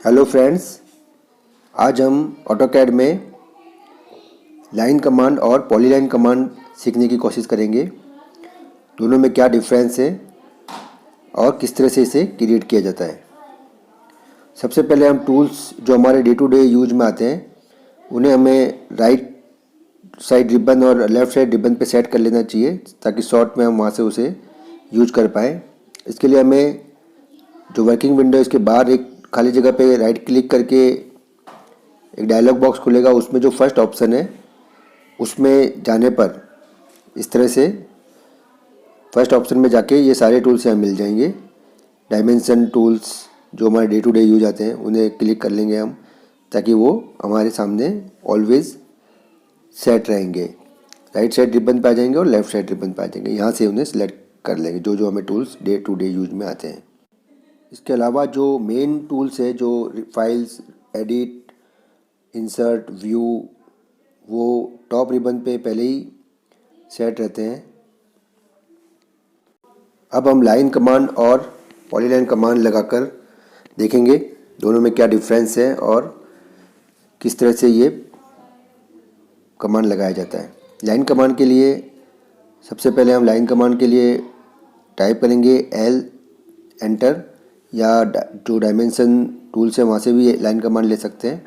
Hello friends, आज हम AutoCAD में लाइन कमांड और पॉलीलाइन कमांड सीखने की कोशिश करेंगे। दोनों में क्या डिफरेंस है और किस तरह से इसे क्रिएट किया जाता है। सबसे पहले हम टूल्स जो हमारे डे टू डे यूज में आते हैं उन्हें हमें राइट साइड रिबन और लेफ़्ट साइड रिबन पे सेट कर लेना चाहिए ताकि शॉर्ट में हम वहाँ से उसे यूज कर पाएँ। इसके लिए हमें जो वर्किंग विंडो इसके बाहर एक खाली जगह पे राइट क्लिक करके एक डायलॉग बॉक्स खुलेगा। उसमें जो फर्स्ट ऑप्शन है उसमें जाने पर इस तरह से फर्स्ट ऑप्शन में जाके ये सारे टूल्स यहाँ मिल जाएंगे। डायमेंशन टूल्स जो हमारे डे टू डे यूज आते हैं उन्हें क्लिक कर लेंगे हम ताकि वो हमारे सामने ऑलवेज सेट रहेंगे। राइट साइड रिबन पे आ जाएंगे और लेफ़्ट साइड रिबन पे आ जाएंगे। यहाँ से उन्हें सेलेक्ट कर लेंगे जो जो हमें tools day to day use में आते हैं। इसके अलावा जो मेन टूल्स है जो फाइल्स, एडिट, इंसर्ट, व्यू, वो टॉप रिबन पे पहले ही सेट रहते हैं। अब हम लाइन कमांड और पॉलीलाइन कमांड लगाकर देखेंगे दोनों में क्या डिफरेंस है और किस तरह से ये कमांड लगाया जाता है। लाइन कमांड के लिए सबसे पहले हम लाइन कमांड के लिए टाइप करेंगे L एंटर, या जो डायमेंशन टूल्स है वहाँ से भी लाइन कमांड ले सकते हैं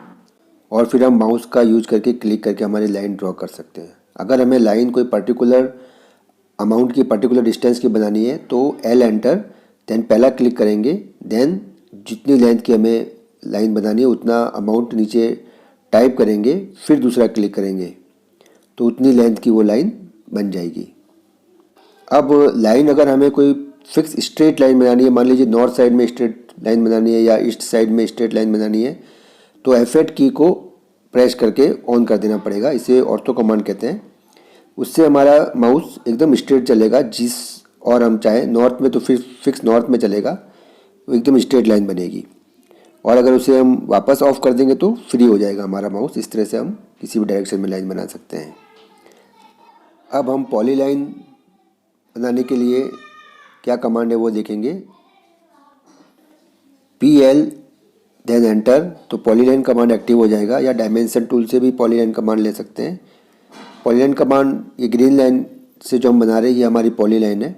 और फिर हम माउस का यूज करके क्लिक करके हमारी लाइन ड्रॉ कर सकते हैं। अगर हमें लाइन कोई पर्टिकुलर अमाउंट की, पर्टिकुलर डिस्टेंस की बनानी है तो L एंटर, देन पहला क्लिक करेंगे, देन जितनी लेंथ की हमें लाइन बनानी है उतना अमाउंट नीचे टाइप करेंगे, फिर दूसरा क्लिक करेंगे तो उतनी लेंथ की वो लाइन बन जाएगी। अब लाइन अगर हमें कोई फिक्स स्ट्रेट लाइन बनानी है, मान लीजिए नॉर्थ साइड में स्ट्रेट लाइन बनानी है या ईस्ट साइड में स्ट्रेट लाइन बनानी है, तो F8 की को प्रेस करके ऑन कर देना पड़ेगा। इसे ऑर्थो कमांड कहते हैं। उससे हमारा माउस एकदम स्ट्रेट चलेगा, जिस और हम चाहें नॉर्थ में तो फिर फिक्स नॉर्थ में चलेगा, वो एकदम स्ट्रेट लाइन बनेगी। और अगर उसे हम वापस ऑफ कर देंगे तो फ्री हो जाएगा हमारा माउस। इस तरह से हम किसी भी डायरेक्शन में लाइन बना सकते हैं। अब हम पॉलीलाइन बनाने के लिए क्या कमांड है वो देखेंगे। PL देन एंटर, तो पॉलीलाइन कमांड एक्टिव हो जाएगा। या डायमेंशन टूल से भी पॉलीलाइन कमांड ले सकते हैं। पॉलीलाइन कमांड, ये ग्रीन लाइन से जो हम बना रहे हैं ये हमारी पॉलीलाइन है।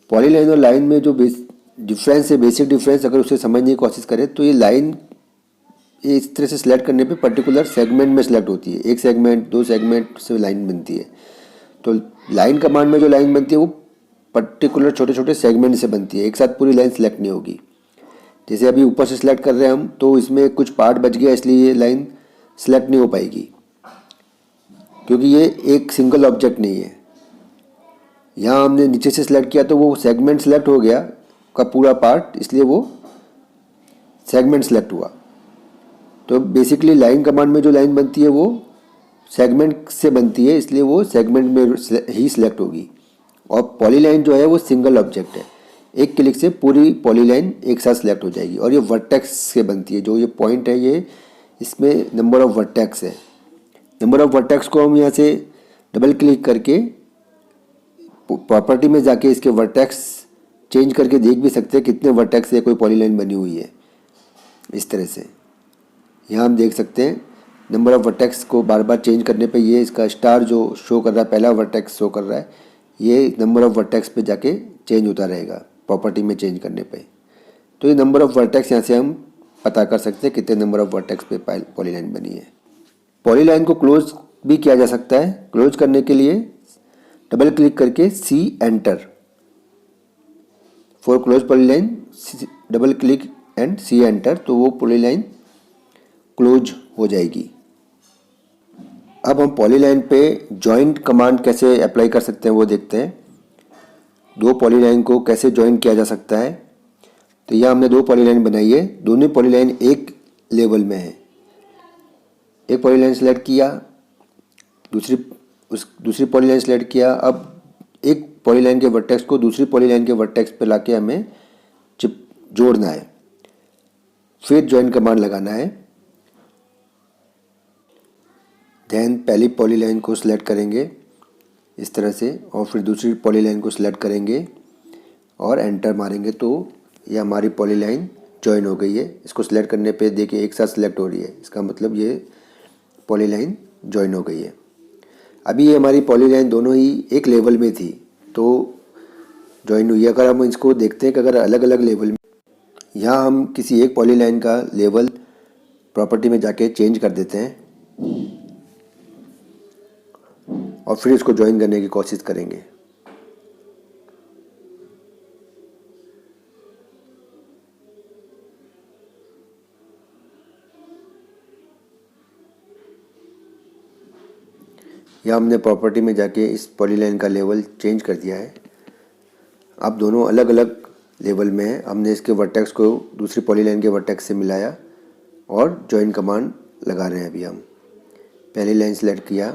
पॉलीलाइन और लाइन में जो डिफरेंस है, बेसिक डिफरेंस, अगर उसे समझने की कोशिश करें तो ये लाइन ये इस तरह से सिलेक्ट करने पे पर्टिकुलर सेगमेंट में सिलेक्ट होती है। एक सेगमेंट, दो सेगमेंट से लाइन बनती है। तो लाइन कमांड में जो लाइन बनती है वो पर्टिकुलर छोटे छोटे सेगमेंट से बनती है, एक साथ पूरी लाइन सेलेक्ट नहीं होगी। जैसे अभी ऊपर से सिलेक्ट कर रहे हैं हम तो इसमें कुछ पार्ट बच गया, इसलिए ये लाइन सेलेक्ट नहीं हो पाएगी क्योंकि ये एक सिंगल ऑब्जेक्ट नहीं है। यहाँ हमने नीचे से सिलेक्ट किया तो वो सेगमेंट सेलेक्ट हो गया का पूरा पार्ट, इसलिए वो सेगमेंट सेलेक्ट हुआ। तो बेसिकली लाइन कमांड में जो लाइन बनती है वो सेगमेंट से बनती है, इसलिए वो सेगमेंट में ही सिलेक्ट होगी। और पॉलीलाइन जो है वो सिंगल ऑब्जेक्ट है, एक क्लिक से पूरी पॉलीलाइन एक साथ सिलेक्ट हो जाएगी। और ये वर्टेक्स से बनती है। जो ये पॉइंट है ये इसमें नंबर ऑफ वर्टेक्स है। नंबर ऑफ वर्टेक्स को हम यहाँ से डबल क्लिक करके प्रॉपर्टी में जाके इसके वर्टेक्स चेंज करके देख भी सकते हैं कितने वर्टेक्स से कोई पॉलीलाइन बनी हुई है। इस तरह से यहाँ हम देख सकते हैं नंबर ऑफ वर्टेक्स को बार बार चेंज करने पे ये इसका स्टार जो शो कर रहा है, पहला वर्टेक्स शो कर रहा है, ये नंबर ऑफ वर्टेक्स पे जाके चेंज होता रहेगा प्रॉपर्टी में चेंज करने पे। तो ये नंबर ऑफ वर्टेक्स यहाँ से हम पता कर सकते हैं कितने नंबर ऑफ वर्टेक्स पे पॉलीलाइन बनी है। पॉलीलाइन को क्लोज भी किया जा सकता है। क्लोज करने के लिए डबल क्लिक करके C enter, for close polyline double click and C enter, तो वो पॉलीलाइन क्लोज हो जाएगी। अब हम पॉलीलाइन पे जॉइंट कमांड कैसे अप्लाई कर सकते हैं वो देखते हैं। दो पॉलीलाइन को कैसे जॉइन किया जा सकता है। तो यहाँ हमने दो पॉलीलाइन बनाई है, दोनों पॉलीलाइन एक लेवल में है। एक पॉलीलाइन सेलेक्ट किया, दूसरी पॉलीलाइन सेलेक्ट किया। अब एक पॉलीलाइन के वर्टेक्स को दूसरी पॉलीलाइन के वर्टेक्स पे लाके हमें जोड़ना है, फिर जॉइन कमांड लगाना है। देन पहली पॉलीलाइन को सिलेक्ट करेंगे इस तरह से और फिर दूसरी पॉलीलाइन को सिलेक्ट करेंगे और एंटर मारेंगे तो ये हमारी पॉलीलाइन जॉइन हो गई है। इसको सिलेक्ट करने पे देखिए एक साथ सिलेक्ट हो रही है, इसका मतलब ये पॉलीलाइन जॉइन हो गई है। अभी ये हमारी पॉलीलाइन दोनों ही एक लेवल में थी तो जॉइन हुई है। अगर हम इसको देखते हैं कि अगर अलग अलग लेवल में, यहाँ हम किसी एक पॉलीलाइन का लेवल प्रॉपर्टी में जाके चेंज कर देते हैं और फिर इसको ज्वाइन करने की कोशिश करेंगे। यहाँ हमने प्रॉपर्टी में जाके इस पॉलीलाइन का लेवल चेंज कर दिया है। अब दोनों अलग अलग लेवल में है। हमने इसके वर्टेक्स को दूसरी पॉलीलाइन के वर्टेक्स से मिलाया और ज्वाइन कमांड लगा रहे हैं। अभी हम पहली लाइन सेलेक्ट किया,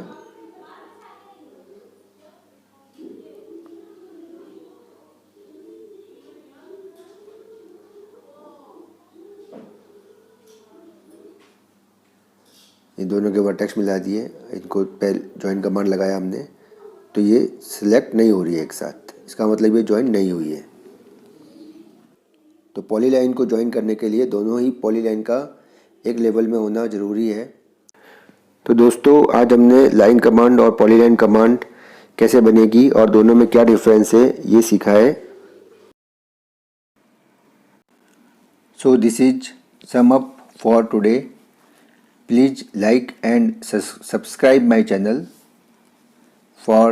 ये दोनों के वर्टेक्स मिला दिए, इनको पहले ज्वाइन कमांड लगाया हमने, तो ये सिलेक्ट नहीं हो रही है एक साथ, इसका मतलब ये ज्वाइन नहीं हुई है। तो पॉलीलाइन को ज्वाइन करने के लिए दोनों ही पॉलीलाइन का एक लेवल में होना ज़रूरी है। तो दोस्तों आज हमने लाइन कमांड और पॉलीलाइन कमांड कैसे बनेगी और दोनों में क्या डिफरेंस है ये सीखा है। So this is sum up for today. Please like and subscribe my channel for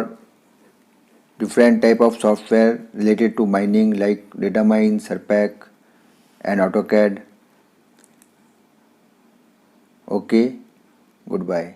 different type of software related to mining like Datamine, Serpac and AutoCAD. Okay, goodbye.